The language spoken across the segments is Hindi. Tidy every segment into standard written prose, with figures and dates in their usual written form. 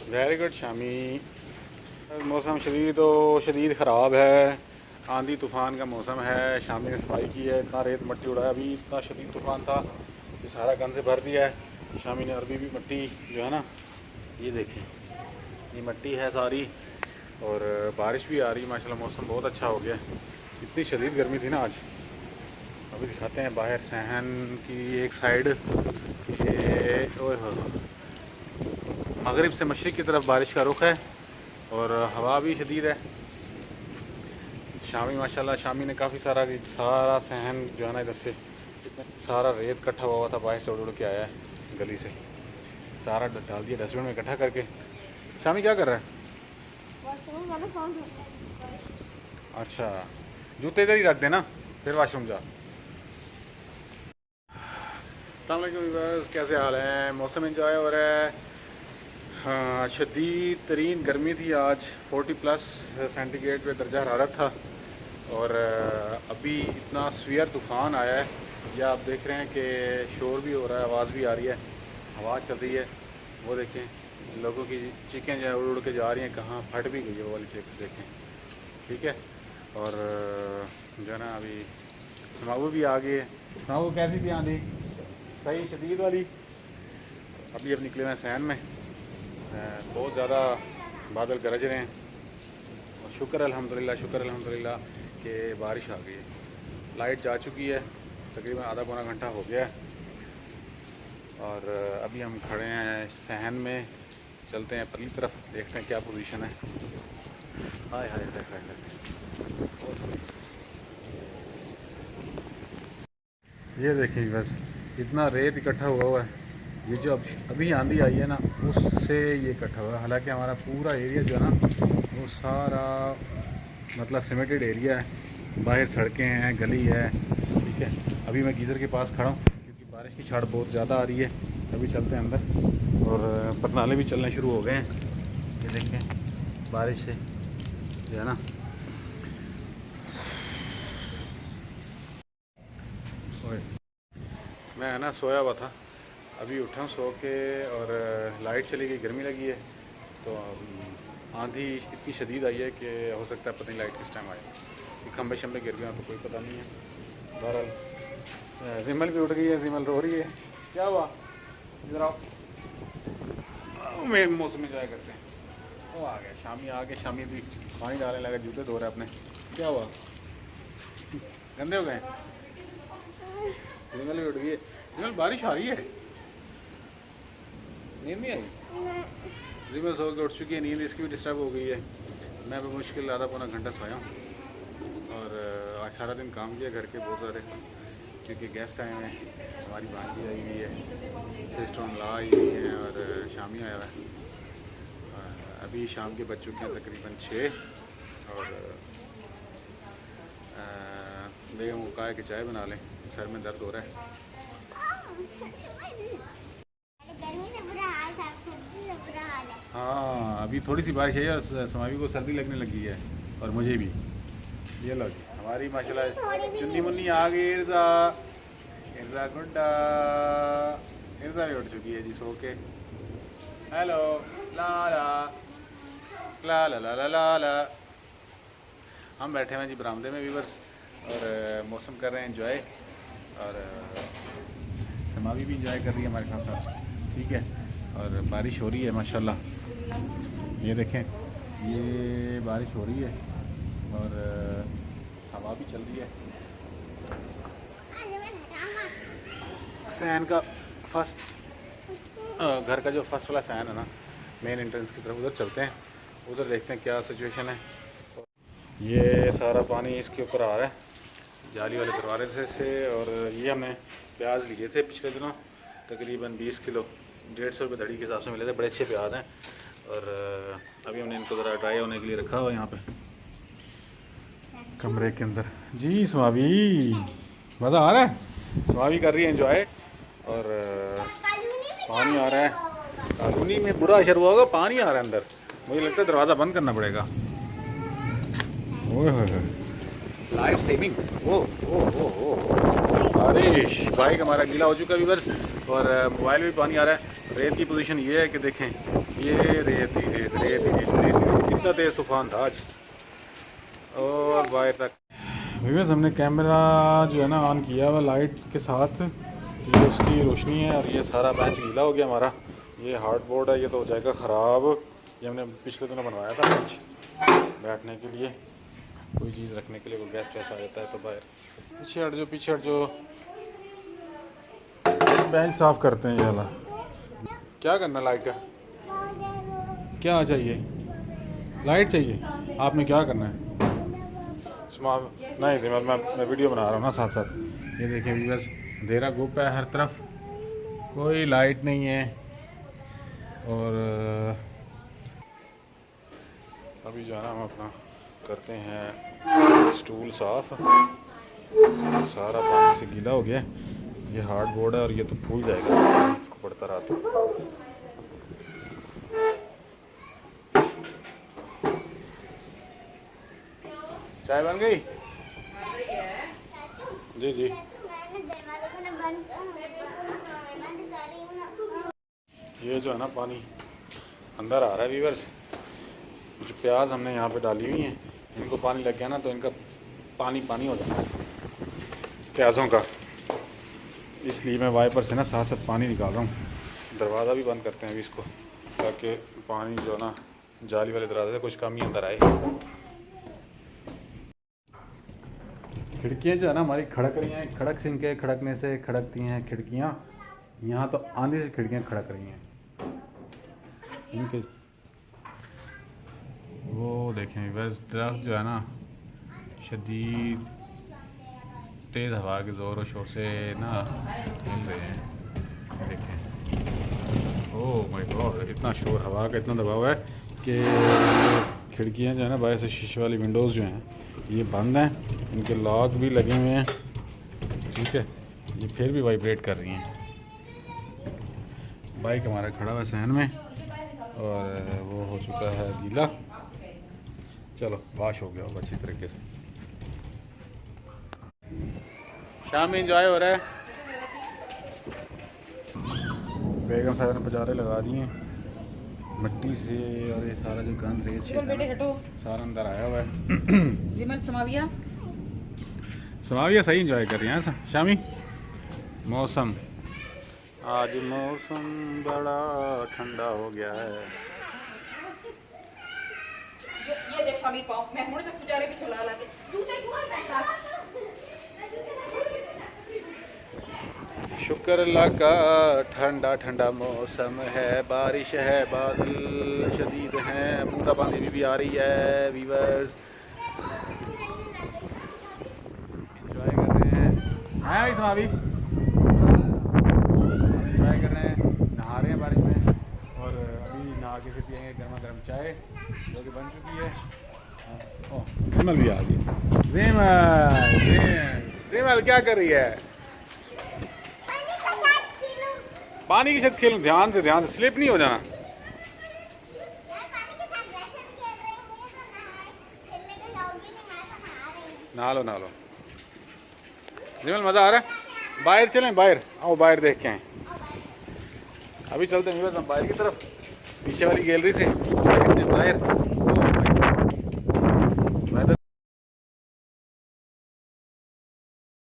Very good Shami. मौसम शदीद ख़राब है, आंधी तूफ़ान का मौसम है। शामी ने सफाई की है, इतना रेत मट्टी उड़ाया, अभी इतना शदीद तूफ़ान था ये सारा गंद से भर दिया है। शामी ने अरबी भी मट्टी जो है ना, ये देखें, ये मट्टी है सारी, और बारिश भी आ रही है माशाल्लाह। मौसम बहुत अच्छा हो गया। इतनी शदीद गर्मी थी ना आज। अभी दिखाते हैं बाहर सहन की एक साइड, मगरिब से मशरिक़ की तरफ बारिश का रुख है और हवा भी शदीद है। शामी माशाल्लाह, शामी ने काफ़ी सारा सहन जो है ना, इधर से सारा रेत इकट्ठा हुआ था, बाहर से उड़ के आया है गली से, सारा डाल दिया डस्टबिन में इकट्ठा करके। शामी क्या कर रहा है? अच्छा, जूते इधर ही रख देना, फिर वॉशरूम जा। अस्सलाम वालेकुम व्यूअर्स, कैसे हाल हैं? मौसम एंजॉय हो रहा है। हाँ, शदीद तरीन गर्मी थी आज, 40+ सेंटीग्रेड पे दर्जा हरारत था। और अभी इतना स्फीयर तूफ़ान आया है, या आप देख रहे हैं कि शोर भी हो रहा है, आवाज़ भी आ रही है, हवा चल रही है। वो देखें, लोगों की चीखें जो है उड़ उड़ के जा रही हैं, कहाँ फट भी गई है वो वाली चीख, देखें। ठीक है, और जो है ना, अभी समावू भी आ गई है। समावू कैसी थी आंधी? सही शदीद वाली। अभी अब निकले हैं सहन में, बहुत ज़्यादा बादल गरज रहे हैं, और शुक्र अल्हम्दुलिल्लाह कि बारिश आ गई है। लाइट जा चुकी है, तकरीबन आधा पौना घंटा हो गया है, और अभी हम खड़े हैं सहन में। चलते हैं पली तरफ, देखते हैं क्या पोजीशन है। हाय हाय हाय हाय हाय। ये देखिए, बस इतना रेत इकट्ठा हुआ है। ये जो अभी आंधी आई है ना, उससे ये इकट्ठा हुआ है। हालांकि हमारा पूरा एरिया जो है ना, वो सारा मतलब सीमेंटेड एरिया है, बाहर सड़कें हैं, गली है। ठीक है, अभी मैं गीज़र के पास खड़ा हूँ क्योंकि बारिश की छाड़ बहुत ज़्यादा आ रही है। अभी चलते हैं अंदर, और पतनाले भी चलने शुरू हो गए हैं। ये देखें, बारिश से जो है ना, मैं है ना सोया हुआ था, अभी उठा हूँ सो के, और लाइट चली गई, गर्मी लगी है। तो आंधी इतनी शदीद आई है कि हो सकता है पता नहीं लाइट किस टाइम आए, कि खंबे शंबे गिर गए तो कोई पता नहीं है। बहरहाल जिमल भी उठ गई है, जिमल रो रही है। क्या हुआ? इधर आओ, मैं मौसम में जाया करते हैं। वो आ गया, शामी आ गया। शामी भी पानी डालने लगा, जूते धो रहे अपने। क्या हुआ? गंदे हो गए? जिमल भी उठ गई है। जिमल, बारिश आ रही है, नींद नहीं आई? जिमल सो के उठ चुकी है, नींद इसकी भी डिस्टर्ब हो गई है। मैं भी मुश्किल आधा पौना घंटा सोया हूँ, और आज सारा दिन काम किया घर के बहुत सारे, क्योंकि गेस्ट आए हैं। हमारी भांजी आई हुई है, सिस्टर इन लॉ आई हुई है, और शामी आया हुआ है। अभी शाम के बज चुके हैं तकरीबन 6, और बेगम को कहा है कि चाय बना लें, सर में दर्द हो रहा है। हाँ, अभी थोड़ी सी बारिश है और समावी को सर्दी लगने लगी है, और मुझे भी। ये लो जी, हमारी माशाल्लाह चुन्नी मुन्नी आ गई। इर्जा, इर्जा गुड्डा, इर्जा भी उठ चुकी है जी सो के। हेलो, ला ला ला ला ला ला ला ला। हम बैठे हैं जी बरामदे में व्यूअर्स, और मौसम कर रहे हैं एंजॉय, और समावी भी इंजॉय कर रही है हमारे साथ साथ। ठीक है, और बारिश हो रही है माशाल्लाह। ये देखें, ये बारिश हो रही है, और हवा भी चल रही है। सहन का फर्स्ट, घर का जो फर्स्ट वाला सहन है ना, मेन एंट्रेंस की तरफ, उधर चलते हैं, उधर देखते हैं क्या सिचुएशन है। ये सारा पानी इसके ऊपर आ रहा है, जाली वाले दरवाजे से। और ये हमने प्याज लिए थे पिछले दिनों, तकरीबन 20 किलो, 150 रुपये धड़ी के हिसाब से मिले थे। बड़े अच्छे प्याज हैं, और अभी हमने इनको ज़रा ड्राई होने के लिए रखा हुआ यहाँ पे कमरे के अंदर। जी स्वामी, मज़ा आ रहा है? स्वामी कर रही है एंजॉय, और पानी आ रहा है। कॉलोनी में बुरा असर हुआ होगा, पानी आ रहा है अंदर। मुझे लगता है दरवाज़ा बंद करना पड़ेगा। ओह लाइफ सेविंग। ओ बारिश, बाइक हमारा गीला हो चुका है व्यूअर्स, और मोबाइल में भी पानी आ रहा है। रेत की पोजीशन ये है कि देखें, ये रेत ही रेत रेत ही रेत रेत ही। कितना तेज़ तूफान था आज और बाहर तक। व्यूअर्स हमने कैमरा जो है ना ऑन किया हुआ लाइट के साथ, ये उसकी रोशनी है और ये सारा बेंच गीला हो गया हमारा। ये हार्ड बोर्ड है, ये तो हो जाएगा ख़राब। ये हमने पिछले दिनों बनवाया था बेंच बैठने के लिए, कोई चीज़ रखने के लिए, कोई गेस्ट वैसा आ जाता है तो बाहर। पीछे हट जो बेंच साफ़ करते हैं ये वाला। क्या करना लाइट का? क्या चाहिए? लाइट चाहिए? आपने क्या करना है? नहीं जी, मैं वीडियो बना रहा हूँ ना साथ साथ। ये देखिए व्यूअर्स, अंधेरा गुप है हर तरफ, कोई लाइट नहीं है। और अभी जो है ना हम अपना करते हैं स्टूल साफ़। सारा पानी से गीला हो गया। ये हार्ड बोर्ड है और ये तो फूल जाएगा इसको पड़ता रहा तो। चाय बन गई? जी जी। ये जो है ना पानी अंदर आ रहा है व्यूअर्स। जो प्याज हमने यहाँ पे डाली हुई हैं, इनको पानी लग गया ना तो इनका पानी पानी हो जाता है प्याज़ों का, इसलिए मैं वाइपर से ना साथ साथ पानी निकाल रहा हूँ। दरवाज़ा भी बंद करते हैं अभी इसको, ताकि पानी जो है ना जाली वाले दरवाजे से कुछ कम ही अंदर आए। खिड़कियाँ जो है ना हमारी खड़क रही हैं, खड़क सिंह के खड़कने से खड़कती हैं खिड़कियाँ। यहाँ तो आंधी से खिड़कियाँ खड़क रही हैं इनके। वो देखें बस दरख्त जो है ना शदीद तेज़ हवा के ज़ोर और शोर से ना हिल रहे हैं। देखें, ओह माय गॉड, इतना शोर, हवा का इतना दबाव है कि खिड़कियाँ जो है ना बाहर से शीशे वाली विंडोज़ जो हैं ये बंद हैं, इनके लॉक भी लगे हुए हैं, ठीक है। ये फिर भी वाइब्रेट कर रही हैं। बाइक हमारा खड़ा हुआ सहन में और वो हो चुका है गीला। चलो वाश हो गया होगा अच्छी तरीके से। शाम में इंजॉय हो रहा है। बेगम साहब ने पचारे लगा दिए मिट्टी से और ये सारा जो गंद रेत सारा अंदर आया हुआ है। समाविया सही इंजॉय कर रही हैं शामी। मौसम आज मौसम बड़ा ठंडा हो गया है। ये देख शामी पाँव मैं हुणे तो पुजारे पे चला लाके जूते क्यों पहनता। शुक्र अल्लाह का ठंडा ठंडा मौसम है, बारिश है, बादल शदीद हैं, बूंदाबांदी भी आ रही है। वीवर्स एंजॉय कर रहे हैं। भाई समावी एंजॉय कर रहे हैं, नहा रहे हैं बारिश में। और अभी नहा के फिर पिएंगे गर्मा गर्म चाय जो कि बन चुकी है। ओह जिमल भी आ गई। जिमल क्या कर रही है? पानी के साथ खेलूं, ध्यान से स्लिप नहीं हो जाना। नहा लो जिमल, मज़ा आ रहा है। बाहर चलें, बाहर आओ, बाहर देख के आए। अभी चलते हैं हम बाहर की तरफ, पीछे वाली गैलरी से देखते हैं बाहर।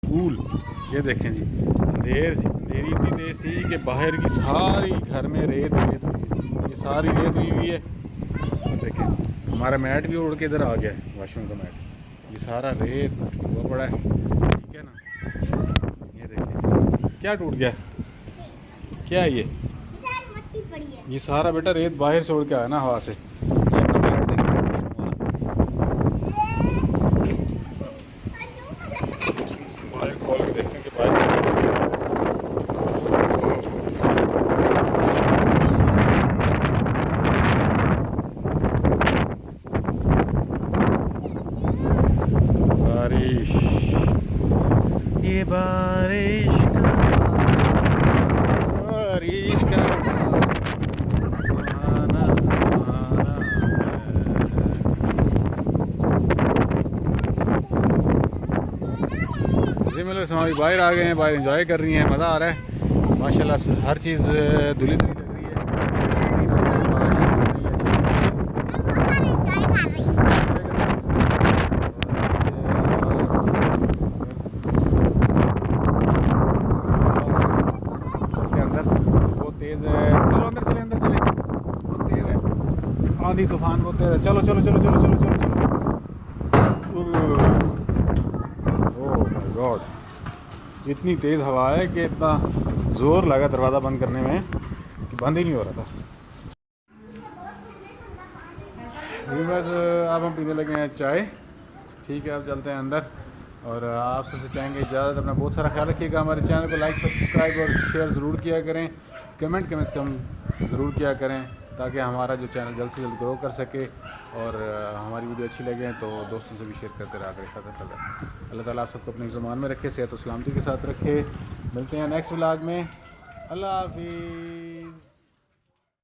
कूल, ये देखें जी, अंधेरी इतनी तेज थी कि बाहर की सारी घर में रेत हुई है। ये सारी रेत हुई है। देखें हमारा मैट भी उड़ के इधर आ गया है, वॉशरूम का मैट। ये सारा रेत हुआ पड़ा है, ठीक है ना। ये देखें क्या टूट गया, क्या है ये सारा बेटा रेत बाहर से उड़ के आया ना हवा से। खोल के देखते हैं कि बारिश, ये बारिश का जी मतलब समावी बाहर आ गए हैं, बाहर एंजॉय कर रही हैं, मज़ा आ रहा है माशाल्लाह। हर चीज़ धुली धुली लग रही है। आंधी तूफान होते हैं। चलो चलो चलो चलो चलो चलो चलो। ओह माय गॉड, इतनी तेज़ हवा है कि इतना ज़ोर लगा दरवाज़ा बंद करने में कि बंद ही नहीं हो रहा था। बस अब हम पीने लगे हैं चाय। ठीक है, अब चलते हैं अंदर और आप सबसे चाहेंगे इजाज़त। अपना बहुत सारा ख्याल रखिएगा। हमारे चैनल को लाइक सब्सक्राइब और शेयर ज़रूर किया करें। कमेंट कम से कम ज़रूर किया करें ताकि हमारा जो चैनल जल्द से जल्द ग्रो कर सके और हमारी वीडियो अच्छी लगे तो दोस्तों से भी शेयर करते रहा करें। अल्लाह ताला आप सबको अपने ज़मान में रखे, सेहत और सलामती के साथ रखे। मिलते हैं नेक्स्ट व्लॉग में। अल्लाह हाफिज़।